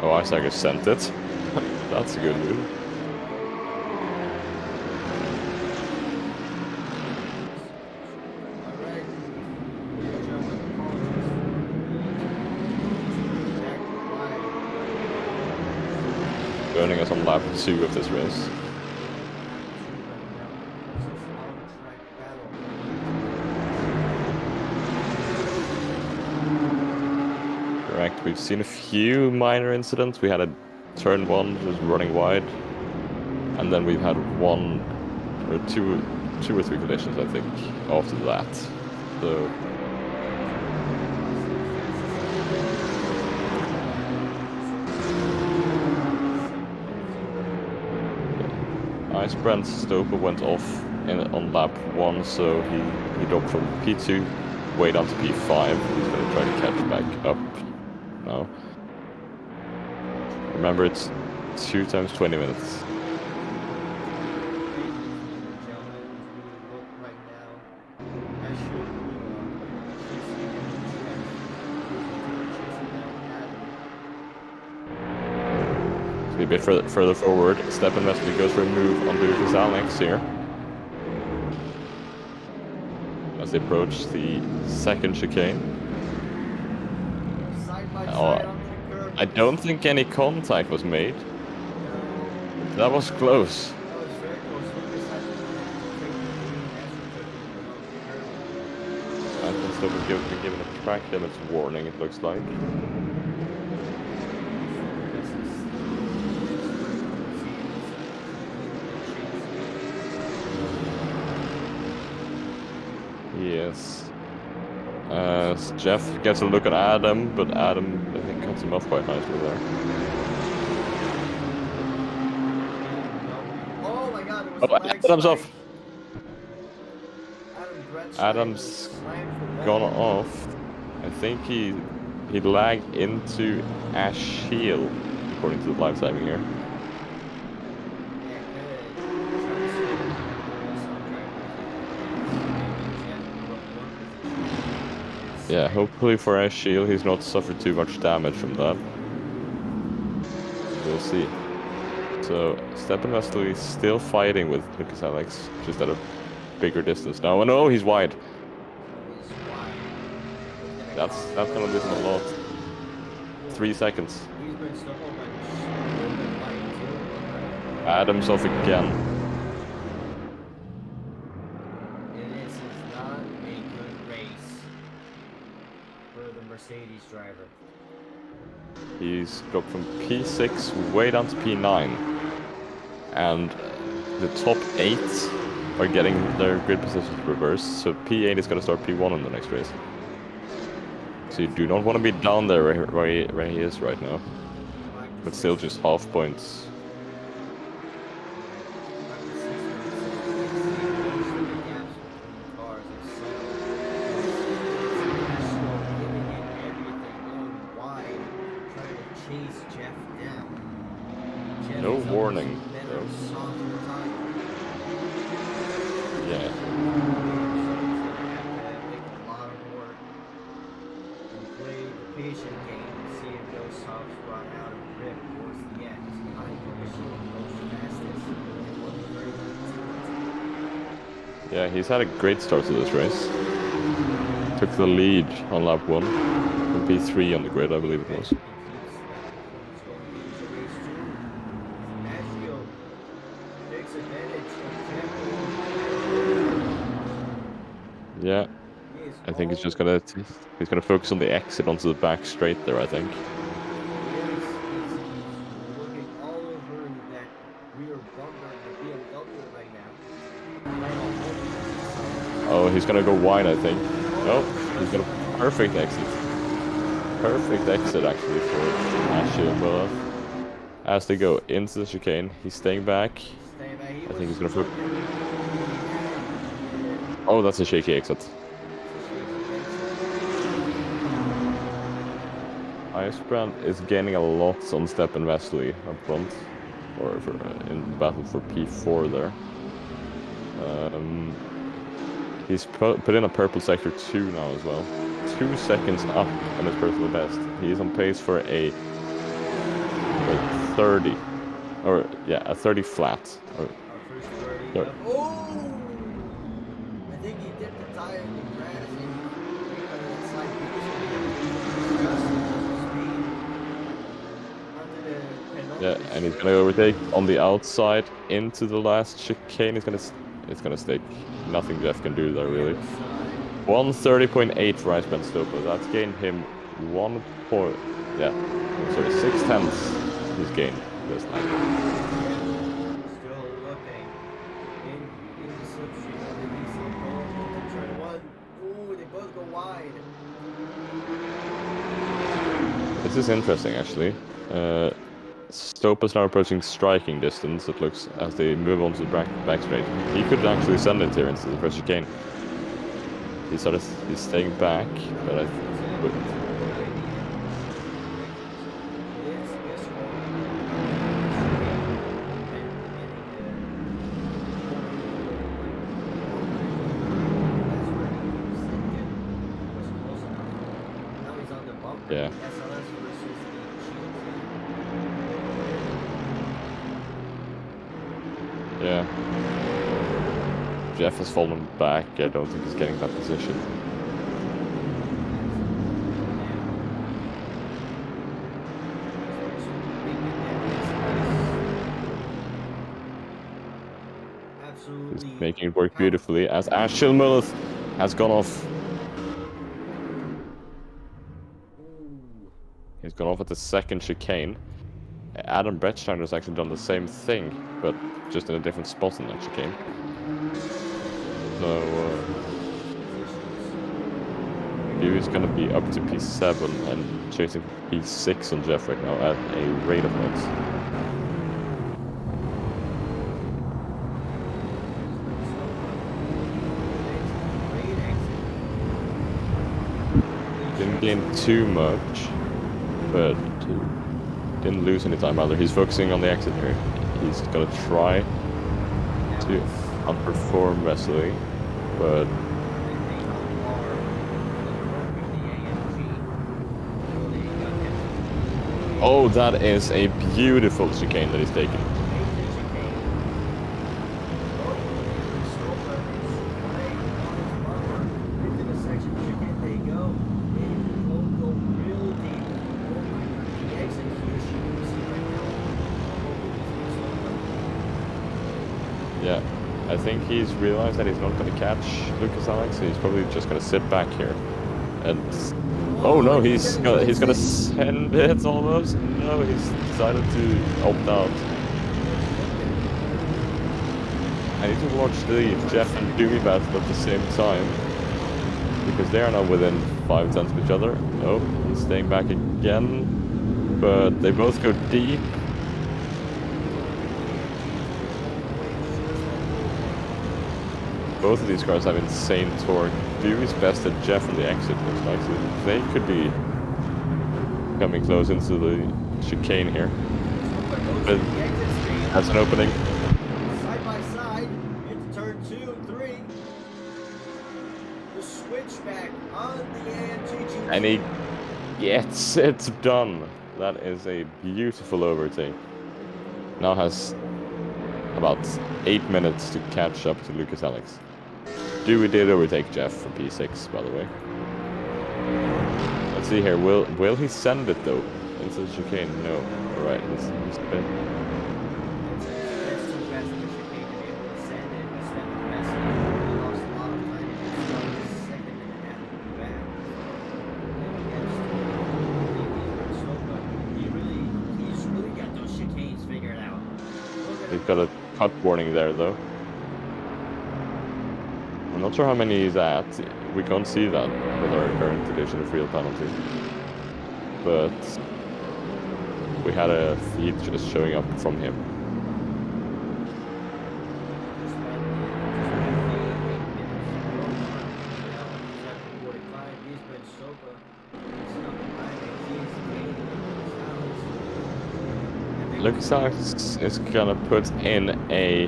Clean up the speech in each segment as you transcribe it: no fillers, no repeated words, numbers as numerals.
Oh, Isaac sent it. That's a good move. Joining us on lap 2 of this race. Correct. We've seen a few minor incidents. We had a turn 1 just running wide, and then we've had one or two or three collisions, I think, after that. So Ice Brand Stoper went off on lap 1, so he dropped from P2 way down to P5. He's going to try to catch back up now. Remember, it's 2 times 20 minutes. A bit further forward. Step and Wesley goes for a move on Lucas Alex here. As they approach the second chicane. I don't think any contact was made. That was close. I think so we've been given a track limits warning, it looks like. Yes. Jeff gets a look at Adam, but Adam, I think, cuts him off quite nicely there. Oh my god, it was Adam's off. Adam's gone off. I think he lagged into Ash Heel, according to the live timing here. Yeah, hopefully for Ash Shield he's not suffered too much damage from that. We'll see. So, Stephen Wesley is still fighting with Lucas Alex, just at a bigger distance now. Oh no, he's wide. That's gonna lose him a lot. 3 seconds. Adam's off again. Mercedes driver. He's dropped from P6 way down to P9, and the top 8 are getting their grid positions reversed, so P8 is going to start P1 in the next race. So you do not want to be down there where he is right now, but still just half points. No warning. Yeah. Yeah, he's had a great start to this race. Took the lead on lap 1 from P3 on the grid, I believe it was. Yeah, I think he's gonna focus on the exit onto the back straight there, I think. Oh, he's gonna go wide, I think. No, he's got a perfect exit. Perfect exit, actually, for Ashley and Bella. As they go into the chicane, he's staying back. I think he's gonna focus. Oh, that's a shaky exit. Icebrand is gaining a lot on Step and Wesley up front, or in battle for P4 there. He's put in a purple sector 2 now as well. 2 seconds up on his personal best. He is on pace for a 30. Or, yeah, a 30 flat. Or, Our first 30. Third. Oh! I think he dipped the tire in the grass and he got that side yeah, and he's gonna overtake on the outside into the last chicane. It's gonna stick. Nothing Jeff can do there, really. 130.8 for Ice Ben Stopa. That's gained him 1 point. Yeah, I'm sorry, 6/10 he's gained this time. Still looking in the slipstream of the DC into turn 1. Ooh, they both go wide. This is interesting, actually. Stopa's now approaching striking distance, it looks, as they move on to the back straight. He could actually send it here into the first chicane. He's staying back, but I... Yeah. Yeah. Jeff has fallen back. I don't think he's getting that position. He's making it work beautifully as Ashil Mulleth has gone off. He's gone off at the second chicane. Adam Brettsteiner has actually done the same thing, but just in a different spot in that chicane. So, Dewey's gonna be up to P7 and chasing P6 on Jeff right now at a rate of knots. Didn't gain too much, but didn't lose any time either. He's focusing on the exit here. He's gonna try to outperform Wesley, but oh, that is a beautiful chicane that he's taking. Yeah, I think he's realized that he's not going to catch Lucas Alex, so he's probably just going to sit back here. And oh no, he's gonna send it almost. No, he's decided to opt out. I need to watch the Jeff and Dewey battle at the same time, because they are now within 5/10 of each other. No, he's staying back again, but they both go deep. Both of these cars have insane torque. Dewey's best at Jeff on the exit, looks like. So they could be coming close into the chicane here. But that's an opening. Side by side, into turn 2 and 3. The switchback on the AMG GT3. And he gets it done. That is a beautiful overtake. Now has about 8 minutes to catch up to Lucas Alex. Dewey did overtake Jeff for P6, by the way. Let's see here. Will he send it though into the chicane? No. All right. He's been. He's really got those chicanes figured out. He's got a cut warning there though. I'm not sure how many he's at. We can't see that with our current edition of real penalty. But we had a feed just showing up from him. Lucas Alex is gonna put in a...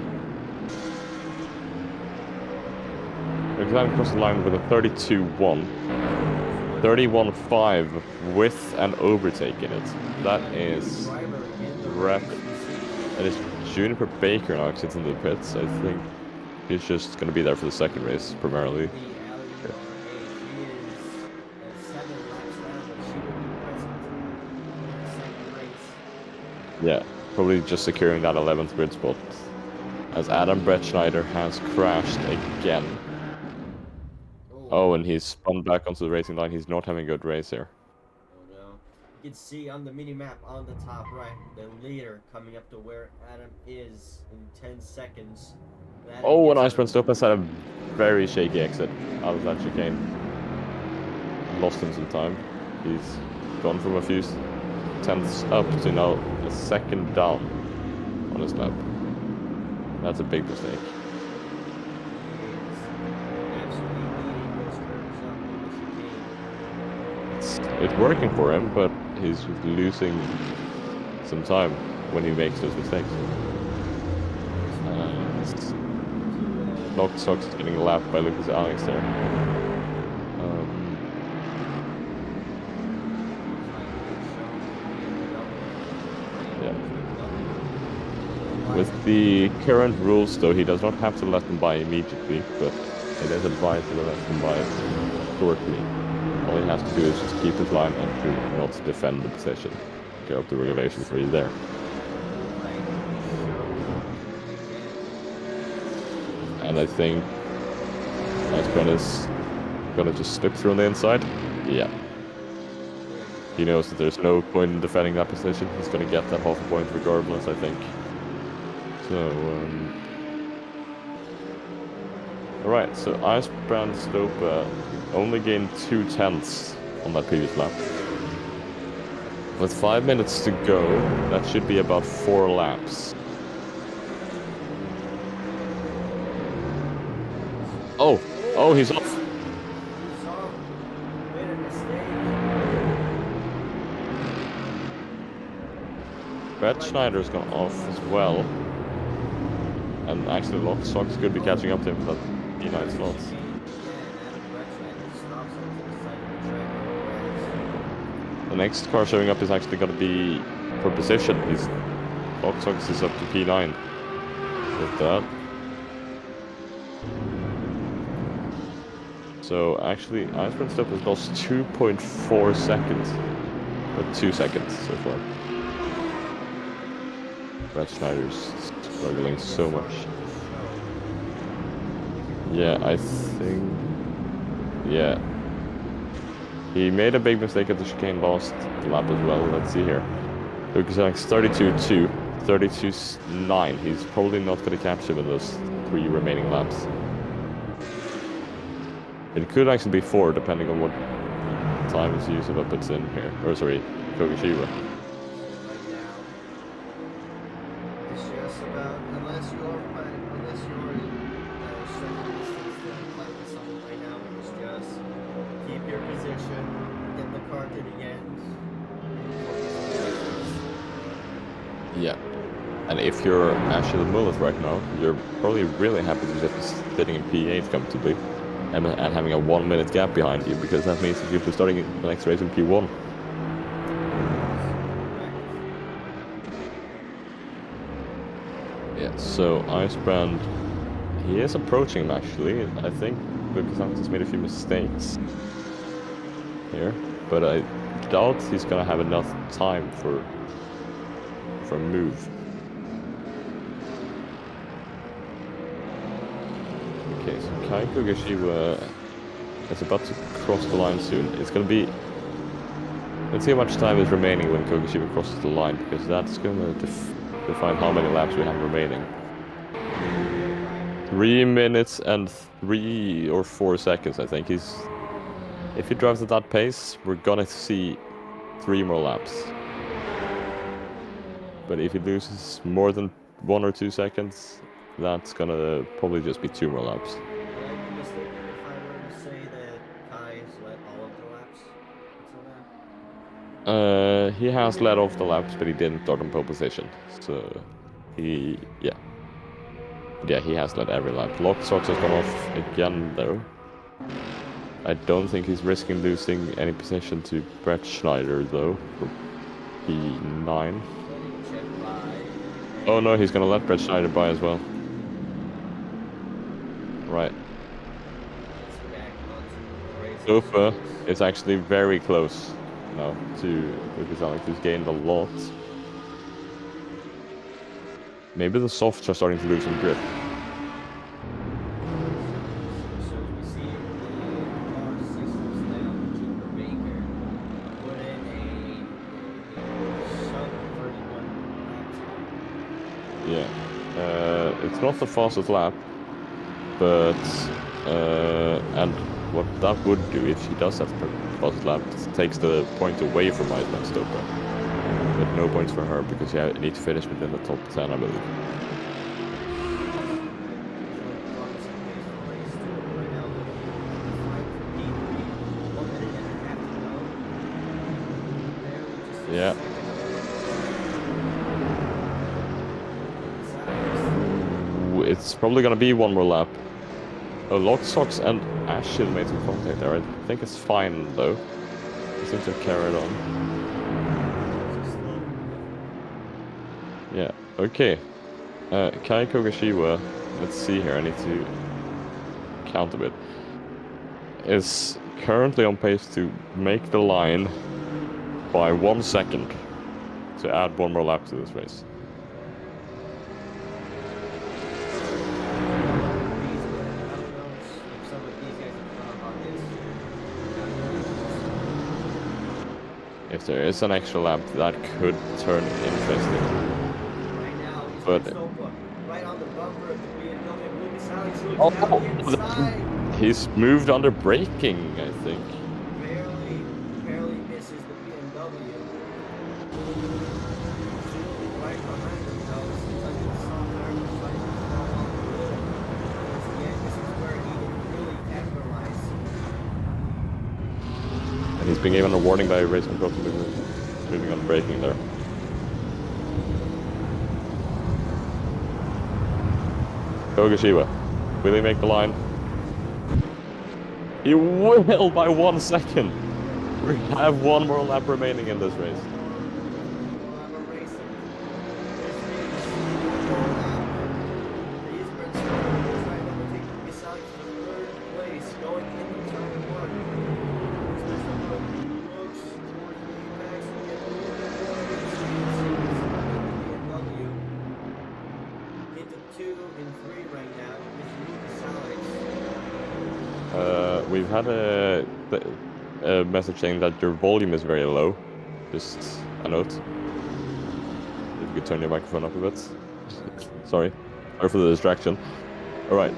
Lucas Alex across the line with a 32-1. 31.5 with an overtake in it. That is rapid. That is Juniper Baker now exits into the pits. I think he's just going to be there for the second race, primarily. Yeah, probably just securing that 11th grid spot. As Adam Brettschneider has crashed again. Oh, and he's spun back onto the racing line. He's not having a good race here. Oh no. You can see on the mini map on the top right, the leader coming up to where Adam is in 10 seconds. Oh, and Icebrand Stopes had a very shaky exit out of that chicane. Lost him some time. He's gone from a few tenths up to now a second down on his lap. That's a big mistake. It's working for him, but he's losing some time when he makes those mistakes. Locked Sox is getting lapped by Lucas Alex there. Yeah. With the current rules, though, he does not have to let them by immediately, but it is advised to let them by shortly. All he has to do is just keep his line and do not defend the position. Get up the regulations for you there. And I think Icebrand is gonna just slip through on the inside. Yeah. He knows that there's no point in defending that position. He's gonna get that half a point regardless, I think. So, alright, so Icebrand Stopa only gained 2/10 on that previous lap. With 5 minutes to go, that should be about 4 laps. Oh, he's off. Made a mistake. Brett Schneider's gone off as well. And actually, Lock Sox could be catching up to him for that P9 slots. The next car showing up is actually going to be for position. Lock Sox is up to P9 with that. So actually, Icebrand Stop has lost 2.4 seconds. Or 2 seconds so far. Brett Schneider's struggling so much. Yeah, I think... Yeah. He made a big mistake at the chicane last lap as well. Let's see here. Lucas Alex 32.2, 32.9. He's probably not going to catch him in those 3 remaining laps. It could actually be 4, depending on what time his Yusufa puts in here. Or sorry, Kogashiwa. It's just about, unless you're second distance, then play with someone right now. It's just keep your position, get the car to the end. Yeah. And if you're actually the Mullet right now, you're probably really happy to just be sitting in P8 comfortably. And having a 1 minute gap behind you, because that means that you'll be starting the next race in P1. Yeah, so Icebrand, he is approaching him actually. I think Lucas Alex has made a few mistakes here, but I doubt he's gonna have enough time for a move. Okay, so Kai Kogashiwa is about to cross the line soon. It's going to be... Let's see how much time is remaining when Kogashiwa crosses the line, because that's going to define how many laps we have remaining. 3 minutes and 3 or 4 seconds, I think. If he drives at that pace, we're going to see 3 more laps. But if he loses more than 1 or 2 seconds, that's gonna probably just be 2 more laps. Would I be mistaken if I were to say that Kai's led all of the laps until now? He has led off the laps, but he didn't start on pole position. So, yeah. But yeah, he has led every lap. Lock Sox has gone off again, though. I don't think he's risking losing any position to Brett Schneider, though, for P9. Oh no, he's gonna let Brett Schneider by as well. Right. Sofa is actually very close now to Lucas Alex, who's gained a lot. Maybe the softs are starting to lose some grip. Yeah, it's not the fastest lap, but and what that would do if she does have the fastest lap, it takes the point away from Iceman Stopa. But no points for her because you need to finish within the top 10, I believe. Yeah. It's probably gonna be one more lap. Oh, Lock Socks and Ashiel made some contact there. I think it's fine though. They seem to have carried on. Yeah, okay. Kai Kogashiwa, let's see here, I need to count a bit. Is currently on pace to make the line by 1 second to add one more lap to this race. If there is an extra lap, that could turn interesting. But right on the bumper of the BMW, Lucas Alex looks out the inside. He's moved under braking, I think. Barely misses the BMW. Right behind him, though. Seems like it's softer, slightly fall off the wheel. This is where he can really capitalize. And he's being given a warning by race control for moving on braking there. Kogashiwa, will he make the line? He will by 1 second. We have one more lap remaining in this race. We've had a message saying that your volume is very low. Just a note. If you could turn your microphone up a bit. Sorry for the distraction. Alright.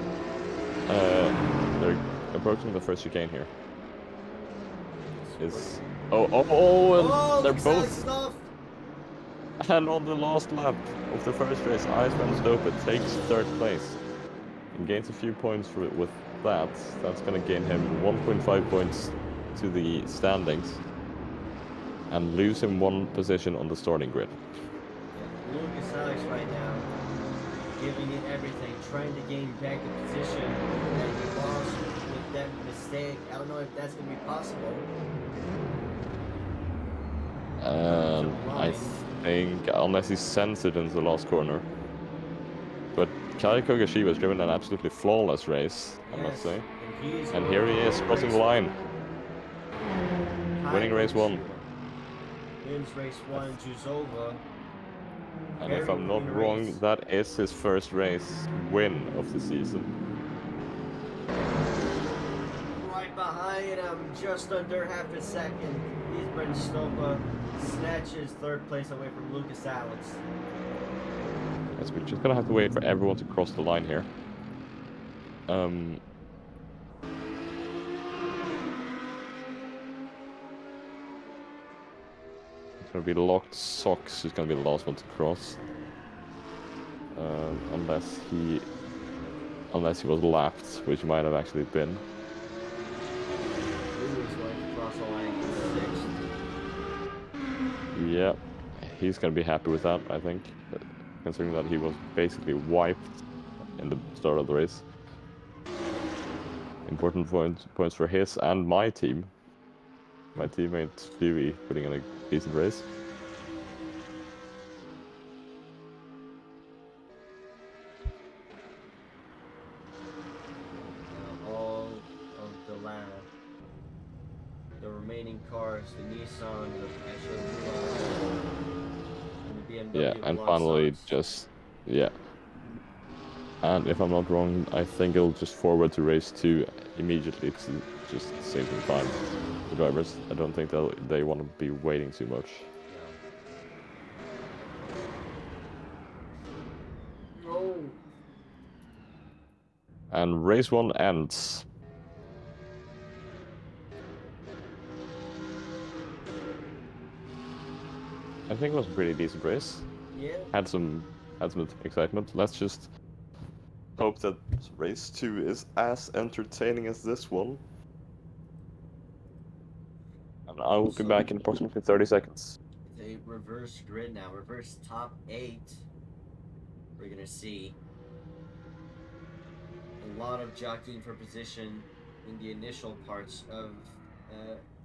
They're approaching the first chicane here. And they're both. And on the last lap of the first race, Iceman Stopa takes 3rd place and gains a few points with that. That's going to gain him 1.5 points to the standings and lose him 1 position on the starting grid. Yeah, Lucas Alex right now giving it everything, trying to gain back the position that he lost with that mistake. I don't know if that's going to be possible. I think unless he sends it into the last corner. But Kai Kogashiwa has driven an absolutely flawless race, I must say. And here he is, crossing the line. Winning race 1. Wins race 1 to Zolder. And if I'm not wrong, that is his first race win of the season. Right behind him, just under half a second, Iceman Stopa snatches 3rd place away from Lucas Alex. Yes, we're just gonna have to wait for everyone to cross the line here. It's gonna be Locked Socks who's gonna be the last one to cross. Unless he was lapped, which might have actually been. Yeah, he's gonna be happy with that, I think, considering that he was basically wiped in the start of the race. Important points for his and my team. My teammate Dewey putting in a decent race. All of the remaining cars, the Nissan, the Peugeot, and the BMW. Yeah, and finally yeah. And if I'm not wrong, I think it'll just forward to race 2 immediately to just save some time. The drivers, I don't think they want to be waiting too much. No. And race 1 ends. I think it was a pretty decent race. Yeah. Had some excitement. Let's just hope that race 2 is as entertaining as this one. And I will be back in approximately 30 seconds. It's a reverse grid now. Reverse top 8. We're gonna see a lot of jockeying for position in the initial parts of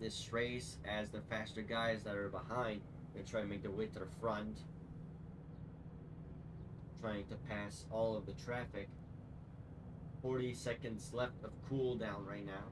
this race, as the faster guys that are behind they try to make their way to the front, trying to pass all of the traffic. 40 seconds left of cooldown right now.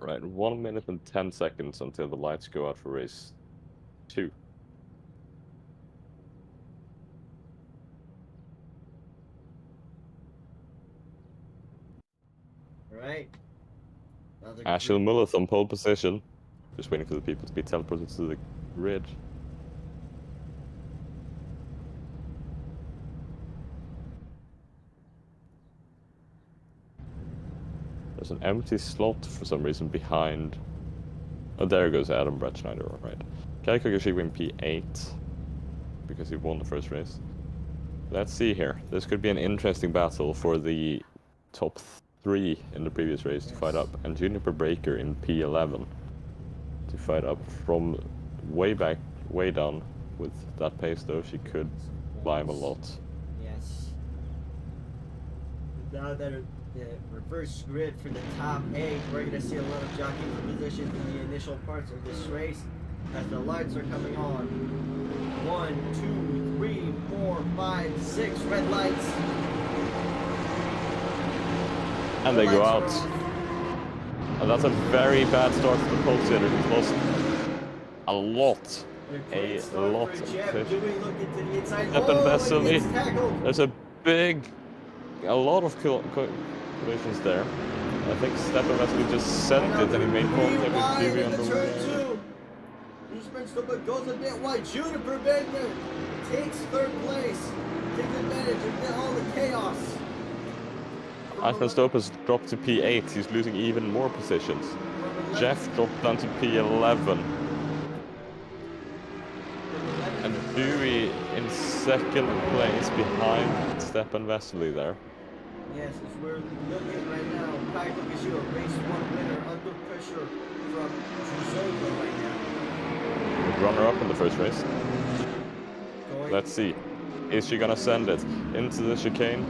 Right, 1 minute and 10 seconds until the lights go out for race 2. Alright. Ashil Mulleth on pole position. Just waiting for the people to be teleported to the grid. There's an empty slot for some reason behind. Oh, there goes Adam Bretschneider, alright. Kai Kogashi in P8 because he won the first race. Let's see here. This could be an interesting battle for the top 3 in the previous race to fight up, and Juniper Breaker in P11 to fight up from way back, way down. With that pace though, she could climb a lot. Yes. Now that the reverse grid for the top 8, we're going to see a lot of jockeying for positions in the initial parts of this race as the lights are coming on. 1, 2, 3, 4, 5, 6 red lights. And they go out. And that's a very bad start to the pole sitter. He's lost a lot. A lot of fish. Stefan Vesely. There's a lot of collisions there. I think Stefan Vesely just sent it and he made contact with Dewey on the way. He sprints to but goes a bit wide. Juniper Baker takes 3rd place. Takes advantage of all the chaos. Ashman Stopes dropped to P8. He's losing even more positions. Jeff dropped down to P11. And Dewey in 2nd place behind Stefan Vesely there. Yes, as we're looking right now, Kai Kogashi, race 1 winner under pressure from Zolder right now. Runner-up in the first race. Let's see. Is she gonna send it into the chicane?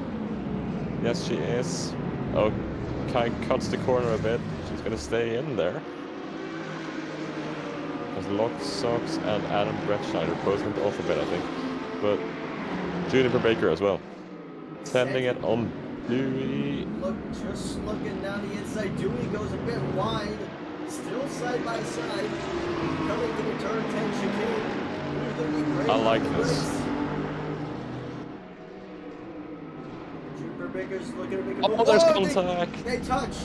Yes, she is. Oh, Kai cuts the corner a bit. She's gonna stay in there. As Lock Sox and Adam Bretschneider both went off a bit, I think. But Juniper Baker as well. Sending it on Dewey. Look, just looking down the inside. Dewey goes a bit wide. Still side by side. Coming to the turn 10 chicane. I like this. Juniper Baker's looking to make a Oh, move. there's contact. They touch.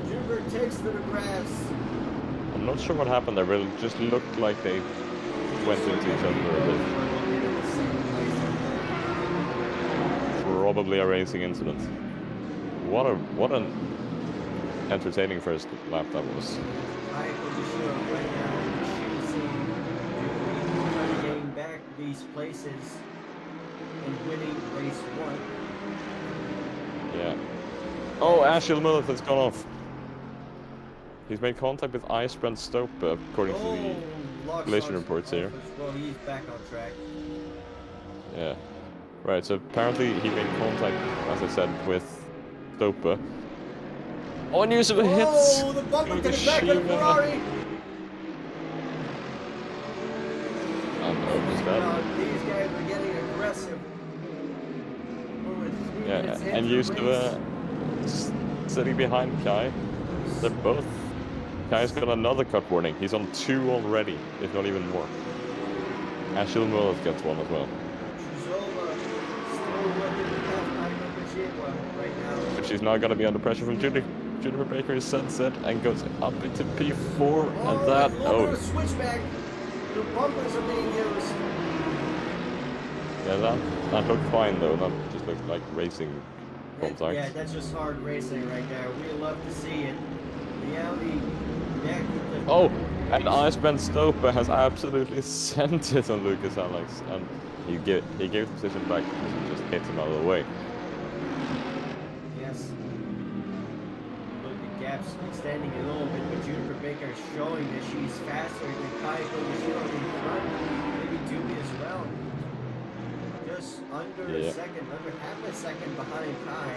Juniper takes to the grass. I'm not sure what happened there, but it just looked like they went into each other a bit. Probably a racing incident. what an entertaining first lap that was. Right now, choosing to gain back these places and winning race 1. Yeah. Oh, Ashil Millett has gone off. He's made contact with Icebrand Stope, according to the collision reports here. Well, he's back on track. Yeah. Right, so apparently he made contact, as I said, with Stope. Oh, news of a hit! Oh, the bumper to the back of the Ferrari! And almost dead. These guys are getting aggressive. Yeah, and used to sitting behind Kai. They're both. Kai's got another cut warning. He's on 2 already, if not even more. Ashil Millett gets 1 as well. Zolder still working the right now. But she's now going to be under pressure from Juniper Baker is sunset and goes up into P4 and that. Oh, switchback. The bumpers are being used. Yeah, that looked fine though. That just looked like racing contact. Yeah, that's just hard racing right there. We love to see it. The Audi back with the. Oh, and Icebrand Stope has absolutely sent it on Lucas Alex, and he gave the position back because he just hit him out of the way. Yes. Look, the gap's extending a little bit, but Juniper Baker is showing that she's faster than Kai Kogashiro in front. Maybe Doobie as well. Just under a second, under half a second behind Kai.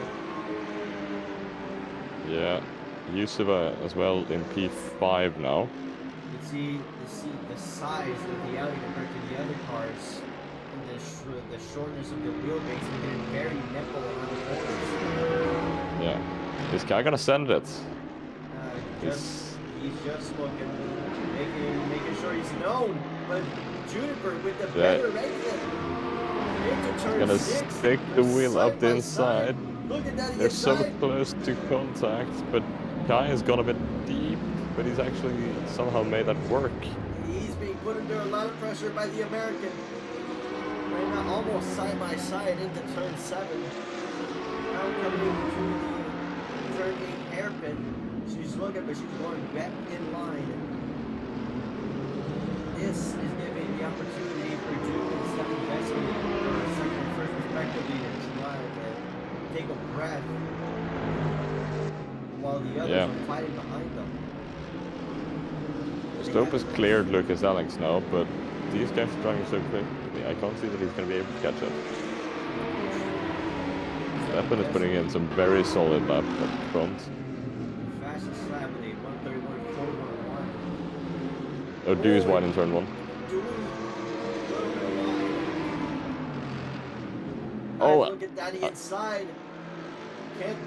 Yeah, Yusova as well in P5 now. You can see the size of the Audi compared to the other cars, and the shortness of the wheelbase, making it very nimble around the corners. Yeah, this guy gonna send it. He's just looking, making sure he's known, but Juniper with the better exit. Gonna stick the wheel up the inside. Look at that. They're so close to contact, but Kai has gone a bit deep, but he's actually somehow made that work. He's being put under a lot of pressure by the American. Right now, almost side by side into turn 7. Now coming to the turn 8 hairpin. She's looking, but she's going back in line. This is giving the opportunity for Duke and Stefan Vesely, second and first respectively, to try to take a breath while the others are fighting behind them. Stope has cleared Lucas Alex now, but these guys are driving so quickly. I can't see that he's going to be able to catch up. Stefan is putting in some very solid lap up front. Fastest lap with a 131.411. Oh, Dewey's wide in turn 1. Oh, look at that inside.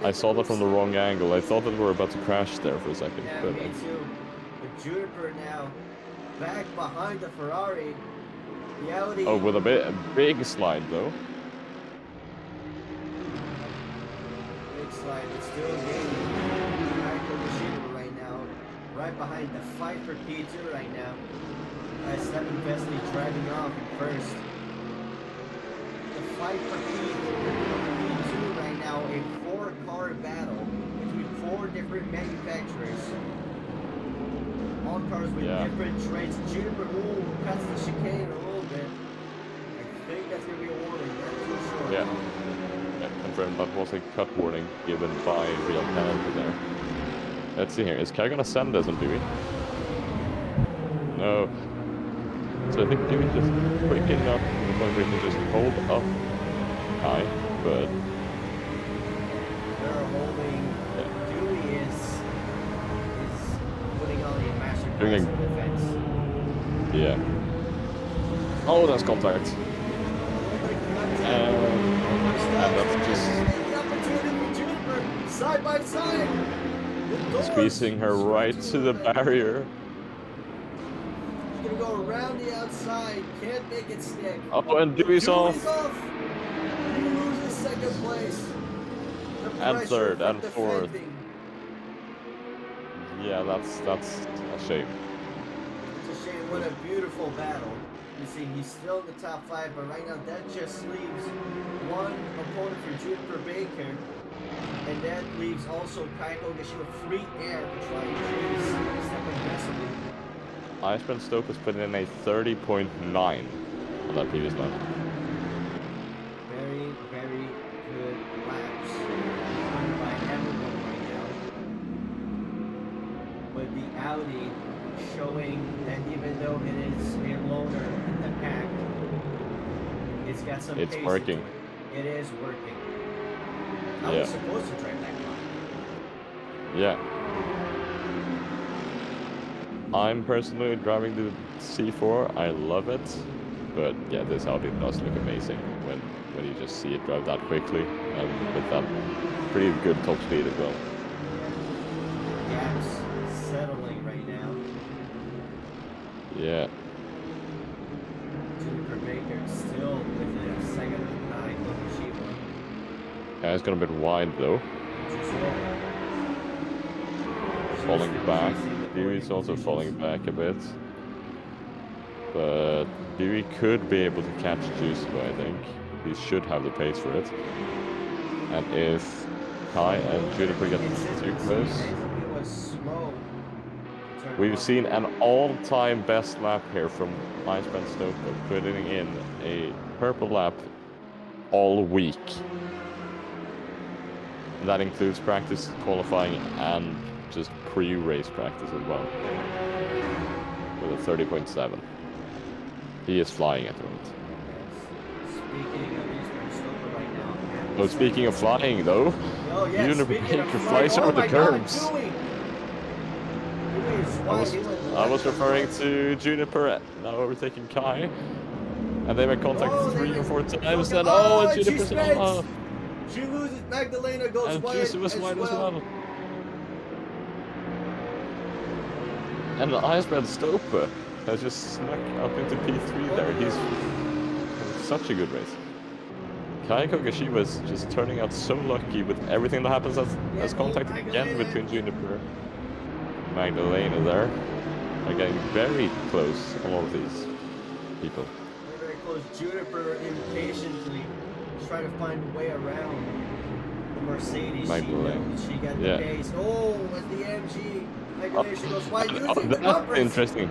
I saw that from the wrong angle. I thought that we were about to crash there for a second. Yeah, but, me too. But Juniper now back behind the Ferrari. The Audi. Oh, with a big slide though. Big slide, but still gaining. Right now, right behind the fight for P2 right now. Stefan Vesely driving off in first. The fight for P2 right now, a 4-car battle between 4 different manufacturers. All cars with different traits. Juniper cuts the chicane a little bit. I think that's going to be a warning, not too sure. Yeah, confirmed. That was a cut warning given by real penalty there. Let's see here. Is Kai gonna send this on Dewey? No. So I think Dewey just quick enough to the point where he can just hold up Kai, but they're holding. Dewey is putting on a master class of defense. Yeah. Oh, that's contact. And that's just side by side. squeezing her right to the barrier. She's gonna go around the outside. Can't make it stick. Oh, and Dewey's off. He loses second place. And third and fourth. Yeah, that's a shame. It's a shame. What a beautiful battle. You see, he's still in the top 5, but right now that just leaves one opponent for Juniper Baker, and that leaves also Kaiko Gashiwa free air to try and chase Stefan Vesely. Iceman Stoke has put in a 30.9 on that previous lap. Very, very good laps by everyone right now. But the Audi showing that even though it is a loner in the pack, it's got some It's pace working. into it. It is working. I Yeah. was supposed to drive that car. Yeah. I'm personally driving the C4. I love it. But yeah, this Audi does look amazing when you just see it drive that quickly and with that pretty good top speed as well. Gaps settling right now. Yeah. Juniper Baker still within a second behind Fukushima. Yeah, it's gonna be wide though. Falling back. Dewey's also falling back a bit. But Dewey could be able to catch Juiceable, I think. He should have the pace for it. And if Kai and Juniper get too close, It was slow. we've seen an all-time best lap here from Iceman Stoker, putting in a purple lap all week. That includes practice, qualifying, and just pre-race practice as well. With a 30.7. He is flying at the moment. Speaking of Eastern Stoker right now. Oh, speaking of flying though, Oh, yeah, Juniper speaking of Baker flying, flies oh over the my God, curbs. Dewey! Dewey is flying. I was referring to Juniper now overtaking Kai. And they make contact 3 or 4 times, and oh, she Juniper's spins! She loses. Magdalena goes and wide, Juicy was wide as well. And Iceman Stoper has just snuck up into P3 there. He's having such a good race. Kai Kogashi was just turning out so lucky with everything that happens as contact again between Juniper and Magdalena there. Are getting very close, all of these people. Very close. Juniper impatiently trying to find a way around the Mercedes. She got the pace. Oh, with the MG. Magdalena goes wide using the bumpers. Interesting.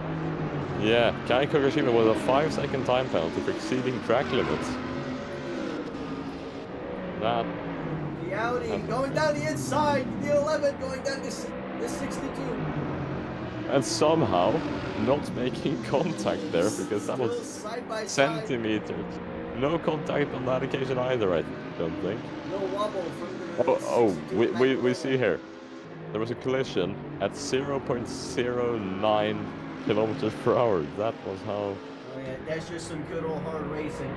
Yeah, Kai Kogashima with a 5-second time penalty for exceeding track limits. That. The Audi going down the inside. The 11 going down the 62. And somehow not making contact there because that was side by centimeters. side. No contact on that occasion either, I don't think. No wobble from the we see here. There was a collision at 0.09 kilometers per hour. That was how. Oh yeah, that's just some good old hard racing.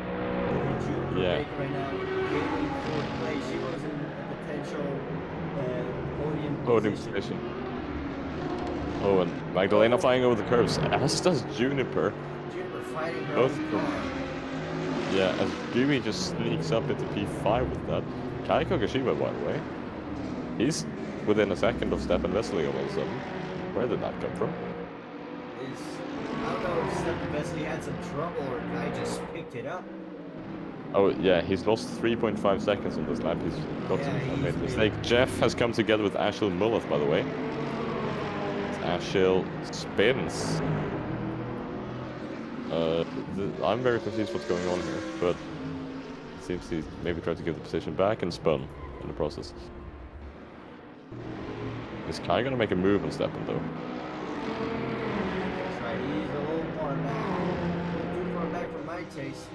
Yeah. Right now, getting fourth place. She was in a potential podium position. Oh, and Magdalena flying over the curves, as does Juniper. Juniper fighting her Both own car. Yeah, as Dewey just sneaks up into P5 with that. Kai Kogashiba, by the way. He's within a second of Stefan Vesely all of a sudden. Where did that come from? I don't know if Stefan Vesely had some trouble or Kai just picked it up. Oh, yeah, he's lost 3.5 seconds on this lap. He's got made a mistake. Jeff has come together with Ashil Mulleth, by the way. Ashil spins. I'm very confused what's going on here, but it seems he maybe tried to give the position back and spun in the process. Is Kai gonna make a move on Stefan though? That's right, he's a little far back. Too far back for my taste.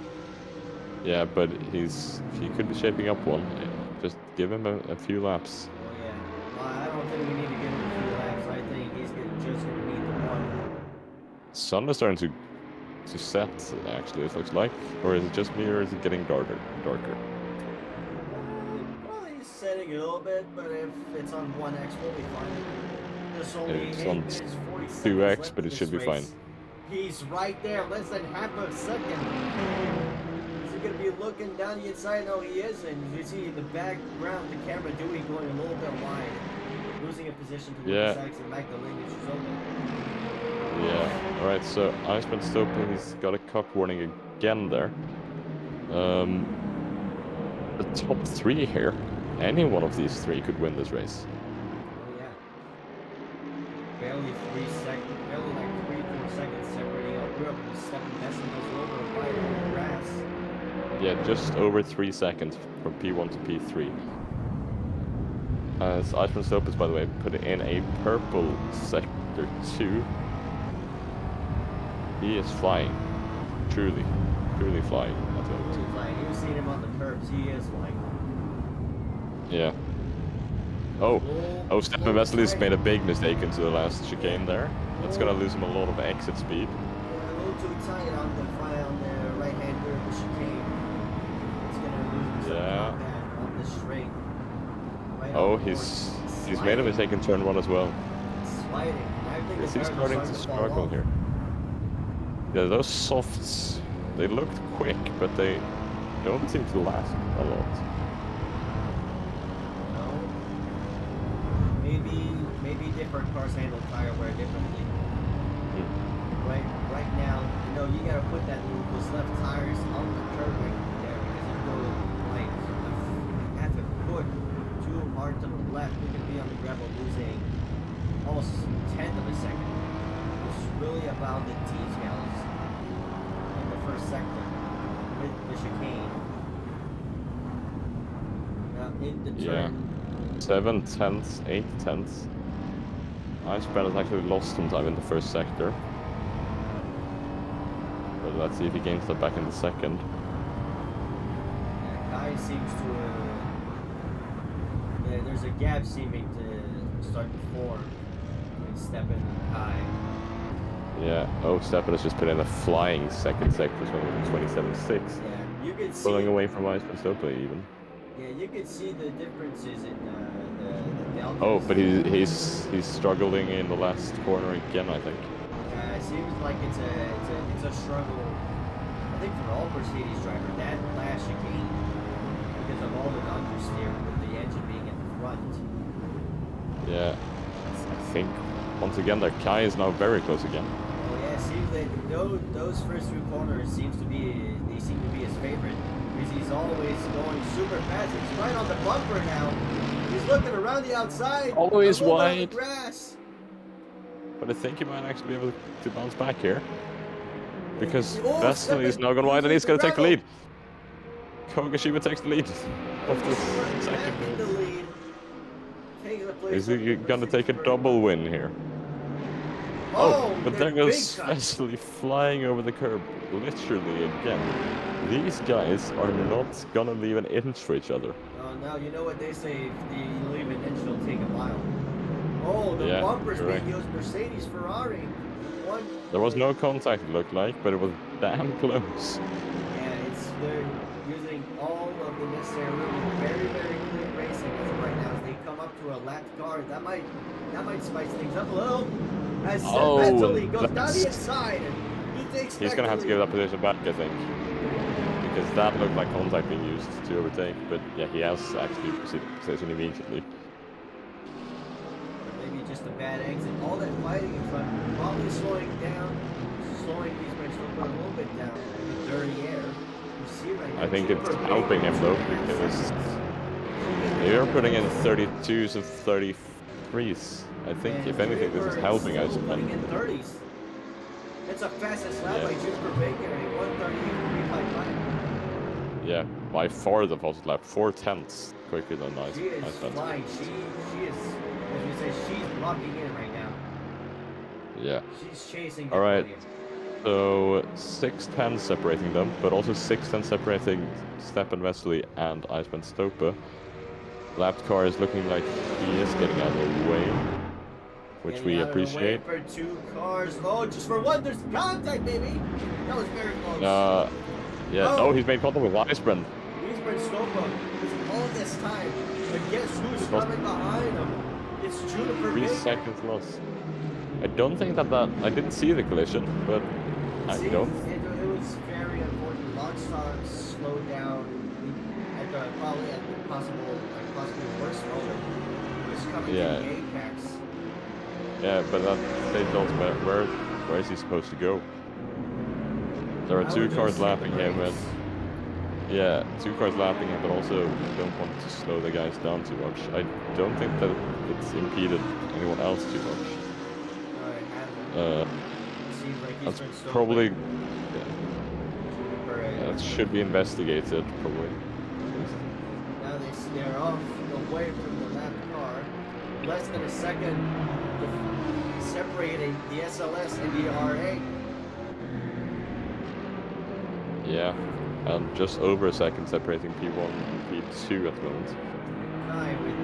Yeah, but he could be shaping up one. Just give him a few laps. Oh yeah. Well, I don't think we need to give him a few laps. I think he's just gonna need the one. Sun is starting to set, actually, it looks like. Or is it just me, or is it getting darker? Well, he's setting a little bit, but if it's on 1x, we'll be fine. There's only It's 8 on minutes, 40 seconds 2x, left but in it should this be fine. race. He's right there, less than half a second. Is he gonna be looking down the inside? No, he isn't. You see in the background, the camera Dewey going a little bit wide, losing a position to Lucas Sachs and Magdalena Zolder. Yeah. All right. So Iceman Stopa, he's got a cock warning again there. The top three here. Any one of these three could win this race. Oh yeah. Barely 3 seconds, barely like 3-4 seconds separating out Europe and Stefan Bessel goes over right on the grass. Yeah, just over 3 seconds from P1 to P3. As Iceman Stopas, by the way, put in a purple sector 2. He is flying. Truly flying. That's what Really flying. You've seen him on the curbs. He is flying. Yeah. Oh, Stefan Vesely's made a big mistake into the last chicane there. That's gonna lose him a lot of exit speed. Yeah, a little too tight on the right-hand rear of the chicane. It's gonna lose him some combat on the straight. Right Oh, on board. he's made a mistake in turn 1 as well. Sliding. I think Is he starting to struggle here? Yeah, those softs, they looked quick, but they don't seem to last a lot. Maybe different cars handle tire wear differently. Right now, you gotta put those left tires on the curb right there, because if you go like half a foot too hard to the left, you could be on the gravel losing almost 1/10 of a second. It's really about the details in the first sector with the chicane. Now in the turn. 7/10, 8/10. Iceman has actually lost some time in the first sector. But let's see if he gains that back in the second. Yeah, Kai seems to. There's a gap seeming to start to form between Stepan and Kai. Yeah. Oh, Stepan has just put in a flying second sector, so 27.6. Yeah, you can see. Pulling away from Iceman Stopa even. Yeah, you can see the differences in the deltas. Oh, but he's struggling in the last corner again, I think. It seems like it's a struggle. I think for all Mercedes drivers, that last chicane, because of all the understeer with the engine being in the front. Yeah, I think once again that Kai is now very close again. Oh yeah, it seems that those first 2 corners seem to be his favorite. Because he's always going super fast. He's right on the bumper now. He's looking around the outside. Always wide. The grass. But I think he might actually be able to bounce back here. Because Vesely is now gone wide and he's going to take the lead. Kogashima takes the lead. After second. Is he going to take a double win here? Oh, but there goes Vesely flying over the curb. Literally again. These guys are not gonna leave an inch for each other. Now you know what they say, if you leave an inch, they'll take a mile. Oh, the bumpers being used Mercedes, Ferrari. There was no contact, it looked like, but it was damn close. Yeah, they're using all of the necessary room. Very, very clean racing as of right now. As they come up to a lapped car, that might spice things up a little. As Vettel goes down the inside, and he's gonna have to give that position back, I think. Because that looked like contact being used to overtake, but yeah, he has actually proceeded position immediately. Maybe just a bad exit. All that fighting in front, probably slowing these brakes a little bit down. The dirty air. You see right now. I think it's helping him though, because they are putting in 32s and 33s. I think if anything, this is helping us. Putting in 30s. It's a fastest lap by Juniper Baker, a 1:38.55. Yeah, by far the fastest lap, 4/10 quicker than Ice. She is flying. She is, as we say, she's locking in right now. Yeah. She's chasing. All right. So 6:10 separating them, but also 6:10 separating Stepan Vesely and Iceman Stopa. Lapped car is looking like he is getting out of the way, which we appreciate. For 2 cars. Oh, just for one, there's contact, baby. That was very close. Yeah. Oh, he's made contact with Iceman. Iceman Stopa. All this time. But guess who's coming behind him? It's Juniper Baker. 3 seconds lost. I don't think that I didn't see the collision, but I don't. It was very important. Launch time slowed down probably at the possible worst moment. It was coming to the apex. Yeah, but that stage also where Where is he supposed to go? There are I two would cars just hit the lapping him, and brakes. yeah, two cars lapping him, but also don't want to slow the guys down too much. I don't think that it's impeded anyone else too much. No, it hasn't. Uh, Seems like he's that's been stolen. probably Juniper, that should be investigated, probably. now they're off away from the lap car. Less than a second separating the SLS and the R8. Yeah, and just over a second separating P1 and P2 at the moment. Kai, with 2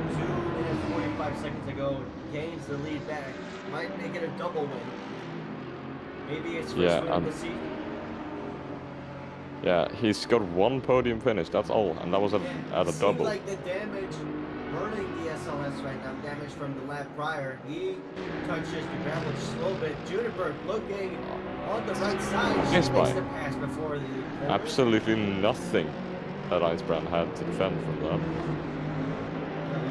minutes 45 seconds to go, gains the lead back. Might make it a double win. Maybe it's first win of the season. Yeah, he's got one podium finish, that's all, and that was at a double. Like the damage hurting the SLS right now, damage from the lap prior. He touches the gravel just a little bit. Juniper looking on the right side. She makes the pass before the corner. Absolutely nothing that Icebrand had to defend from that.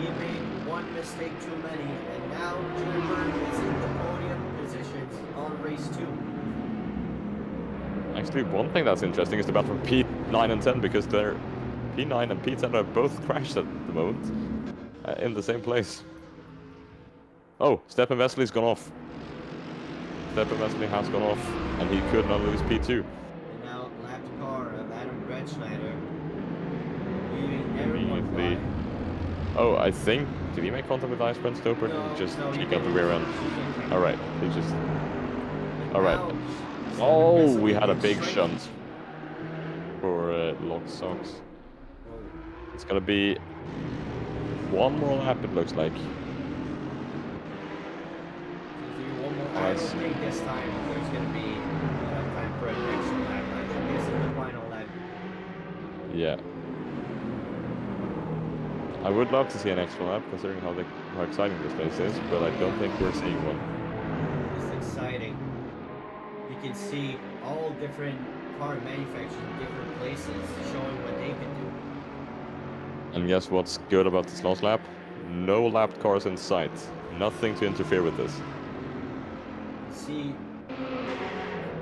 He made one mistake too many, and now Juniper is in the podium positions on race 2. Actually, one thing that's interesting is the battle for P9 and 10, because they're P9 and P10 are both crashed at the moment in the same place. Oh, Stephen Wesley's gone off. Stephen Wesley has gone off, and he could not lose P2. And now lapped car of Adam Bretschneider, leaving everyone flying. Oh, I think, did he make contact with Icebrand Stoper? No, Just no, check out the rear end. Alright, he just... Alright. Now, Oh, we had a big shunt for Lock Socks. It's gonna be one more lap, it looks like. I don't think this time there's gonna be enough time for an extra lap. I think this is the final lap. Yeah. I would love to see an extra lap, considering how exciting this place is, but I don't think we're seeing one. It's exciting. You can see all different car manufacturers in different places showing what they can do. And guess what's good about this last lap? No lapped cars in sight. Nothing to interfere with this. See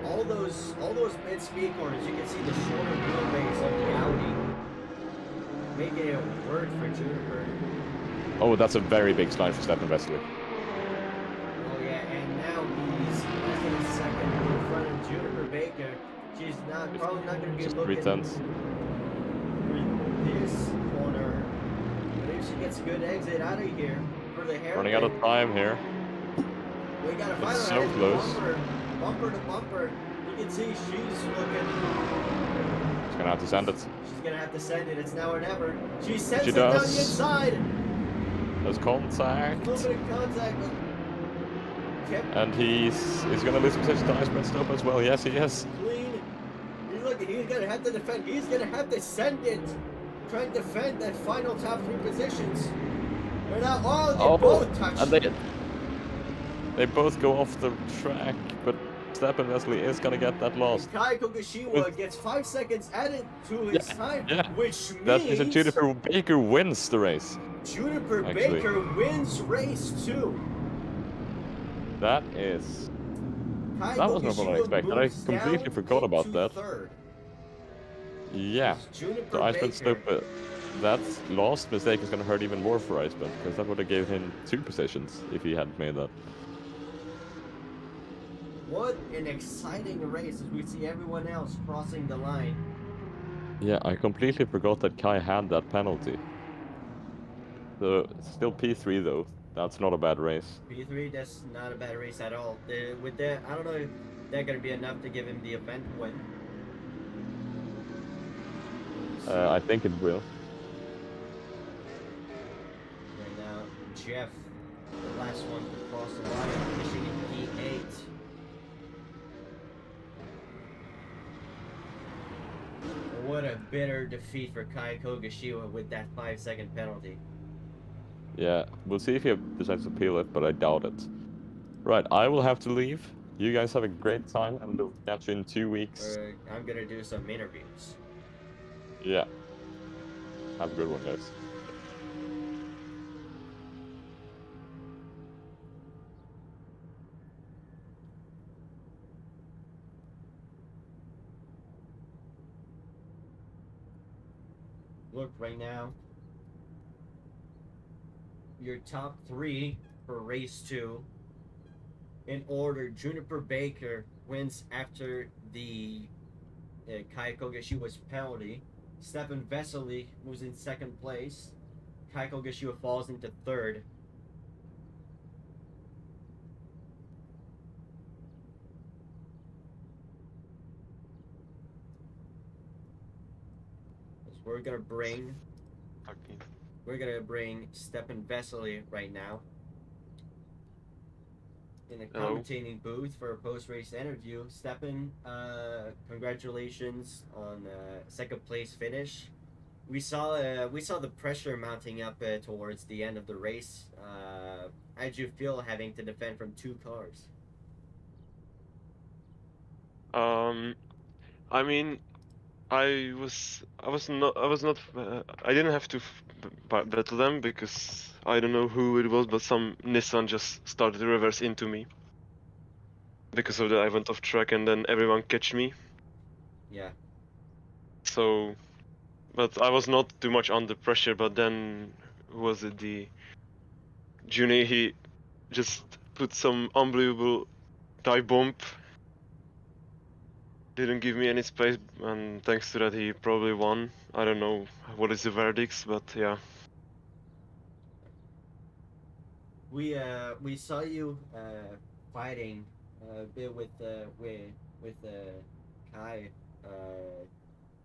all those mid-speed corners, you can see the shorter wheelbase of the Audi making it work for Juniper. Oh, that's a very big slide for Stephen Wesley. Oh yeah, and now he's less than a second in front of Juniper Baker. She's probably not going to be Just looking 3/10. for this corner. But if she gets a good exit out of here for the hair. Running out of time here. We got to find It's so close. Bumper to bumper. You can see she's looking. She's gonna have to send it. She's gonna have to send it. It's now or never. She sends She it down the does. inside. There's contact. A little bit of contact, but kept And he's gonna lose position to Icebrand Stoper as well. Yes, he is. clean. He's gonna have to defend. He's gonna have to send it. Try and defend that final top 3 positions. They're now they both touch. And they both go off the track, but Stephen Wesley is gonna get that loss. Kai Kogashiwa gets 5 seconds added to his time, which means that is a Juniper Baker wins the race. Juniper Baker wins race 2. That is. Kai That was not what I expected. I moves completely down forgot about into that. third. Yeah. Juniper So Icebrand Baker. Stoper, that last mistake is gonna hurt even more for Icebrand, because that would have given him 2 positions if he hadn't made that. What an exciting race as we see everyone else crossing the line. Yeah, I completely forgot that Kai had that penalty. So, still P3 though. That's not a bad race. P3, that's not a bad race at all. With that, I don't know if that's gonna be enough to give him the event win. I think it will. Right now, Jeff, the last one to cross the line, finishing in P8. What a bitter defeat for Kai Kogashiwa with that 5-second penalty. Yeah, we'll see if he decides to appeal it, but I doubt it. Right, I will have to leave. You guys have a great time, and we'll catch you in 2 weeks. I'm gonna do some interviews. Yeah. Have a good one, guys. look right now. Your top 3 for race 2. In order, Juniper Baker wins after the Kai Kogashiwa's penalty. Stefan Vesely moves in second place. Kai Kogashiwa falls into third. We're gonna bring Stefan Vesely right now in the commentating booth for a post-race interview. Stefan, congratulations on second place finish. We saw the pressure mounting up towards the end of the race. How did you feel having to defend from 2 cars? I mean, I didn't have to battle them because I don't know who it was, but some Nissan just started to reverse into me. Because of that, I went off track and then everyone catch me. Yeah. So, but I was not too much under pressure. But then, who was it? The Junior, he just put some unbelievable dive bomb. Didn't give me any space, and thanks to that, he probably won. I don't know what is the verdicts, but yeah. We saw you fighting a bit with Kai.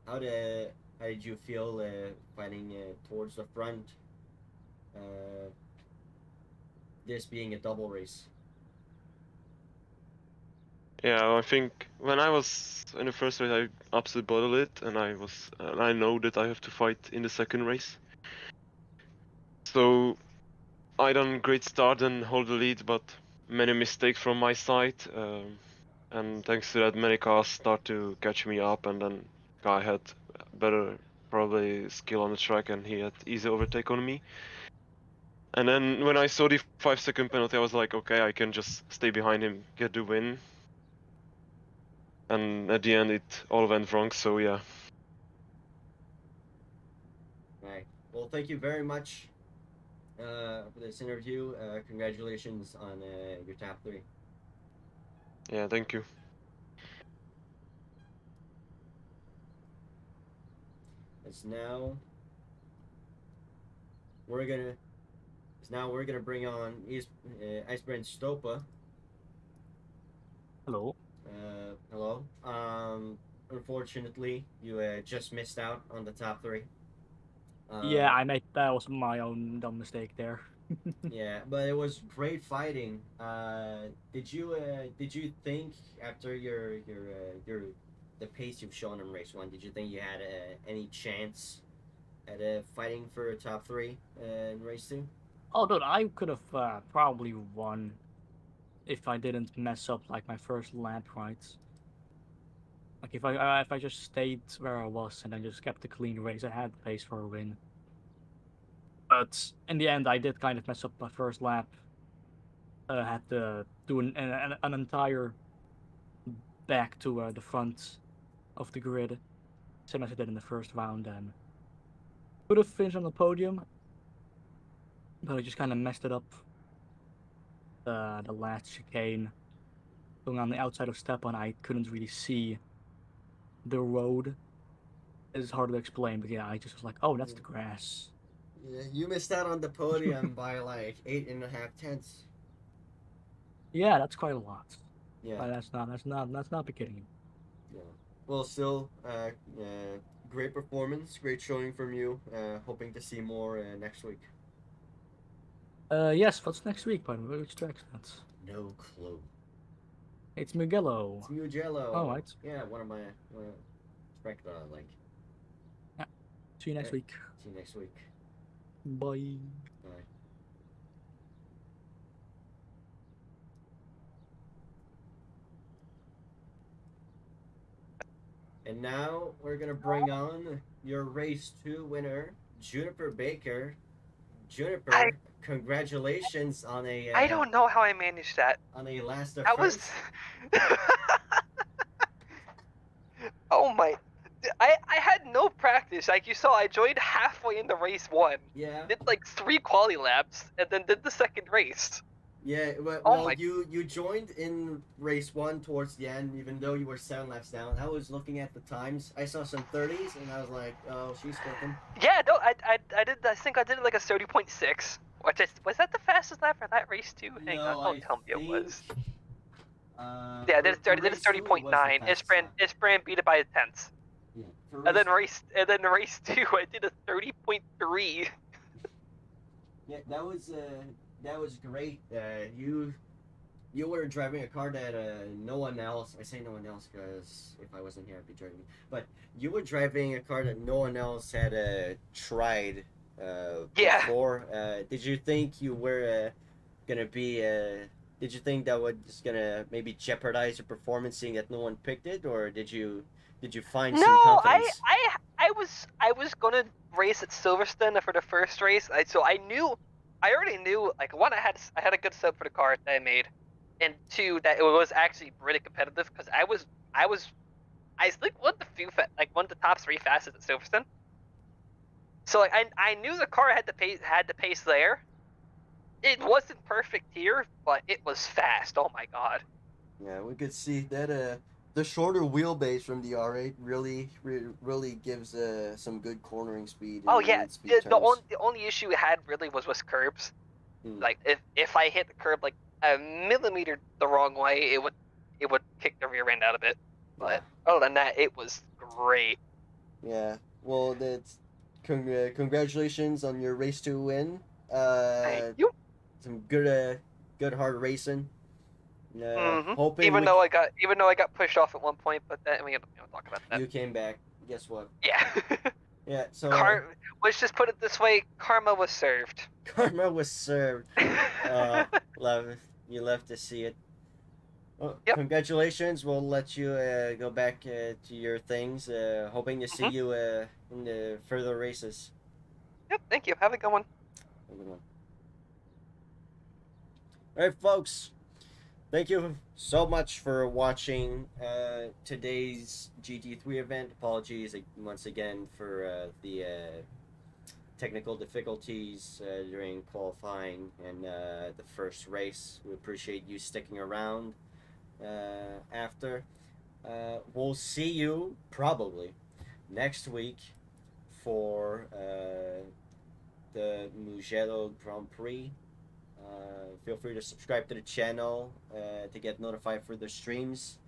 How did you feel fighting towards the front? Uh, this being a double race. Yeah, I think when I was in the first race, I absolutely bottled it, and I know that I have to fight in the second race. So I done great start and hold the lead, but many mistakes from my side, and thanks to that, many cars start to catch me up, and then guy had better probably skill on the track, and he had easy overtake on me. And then when I saw the 5-second penalty, I was like, okay, I can just stay behind him, get the win. And at the end, it all went wrong. So yeah. Right. Well, thank you very much for this interview. Congratulations on your top 3. Yeah, thank you. It's now we're gonna bring on Icebrand Stopa. Hello. Hello. Unfortunately, you just missed out on the top 3. Yeah, I made that was my own dumb mistake there. Yeah, but it was great fighting. Did you think after your the pace you've shown in race 1, did you think you had any chance at fighting for a top 3 in race 2? Oh, dude, I could have probably won if I didn't mess up like my first lap, right? Like if I just stayed where I was and then just kept a clean race, I had the pace for a win. But in the end, I did kind of mess up my first lap. Had to do an entire back to the front of the grid, same as I did in the first round, and could have finished on the podium, but I just kind of messed it up. The last chicane, going on the outside of step on, I couldn't really see the road. It's hard to explain, but yeah, I just was like, oh, that's the grass. Yeah, you missed out on the podium by like 8.5 tenths. Yeah, that's quite a lot. Yeah. That's not beginning. Yeah. Well, still, great performance, great showing from you. Hoping to see more next week. Yes, what's next week, by the way? Which track's that? No clue. It's Mugello. It's Mugello. All right. Yeah, one of my track that I like. Yeah. See you next week. See you next week. Bye. Bye. And now we're gonna bring on your race 2 winner, Juniper Baker. Juniper, congratulations on a. I don't know how I managed that. On a last of That was. first. Oh my. I had no practice. Like you saw, I joined halfway into race 1. Yeah. Did like 3 quali laps, and then did the second race. Yeah, but, Oh well, my- you joined in race 1 towards the end, even though you were 7 laps down. I was looking at the times. I saw some 30s, and I was like, oh, she's cooking. Yeah, no, I did. I think I did like a 30.6. Which was that the fastest lap for that race too? Hang on, don't tell me it was. Yeah, I did a 30.9. Isbran beat it by a tenth. Yeah, And then race 2, I did a 30.3. Yeah, that was great. You were driving a car that no one else. I say no one else because if I wasn't here, I'd be driving. But you were driving a car that no one else had tried Yeah. before. Did you think you were gonna be? Did you think that was gonna maybe jeopardize your performance, seeing that no one picked it, or did you find some No, confidence? I was gonna race at Silverstone for the first race. I already knew, like, one, I had a good setup for the car that I made, and two, that it was actually really competitive because I think one of the one of the top 3 fastest at Silverstone. So like I knew the car had the pace there. It wasn't perfect here, but it was fast. Oh my god. Yeah, we could see that the shorter wheelbase from the R8 really gives some good cornering speed. Oh And yeah, mid-speed turns. the only issue it had really was curbs. Hmm. Like if I hit the curb like a millimeter the wrong way, it would kick the rear end out of it. But other than that, it was great. Yeah. Well, that's congratulations on your race to win. Thank you. Some good hard racing. Mm-hmm. Hoping Even though I got pushed off at one point, but that, we don't talk about that. you came back. Guess what? Yeah. Yeah. So Let's just put it this way: karma was served. karma was served. You love to see it. Well, Yep. Congratulations. We'll let you go back to your things. Hoping to see you in the further races. Yep. Thank you. Have a good one. Have a good one. All right, folks. Thank you so much for watching today's GT3 event. Apologies once again for the technical difficulties during qualifying and the first race. We appreciate you sticking around after. We'll see you probably next week for the Mugello Grand Prix. Feel free to subscribe to the channel to get notified for the streams.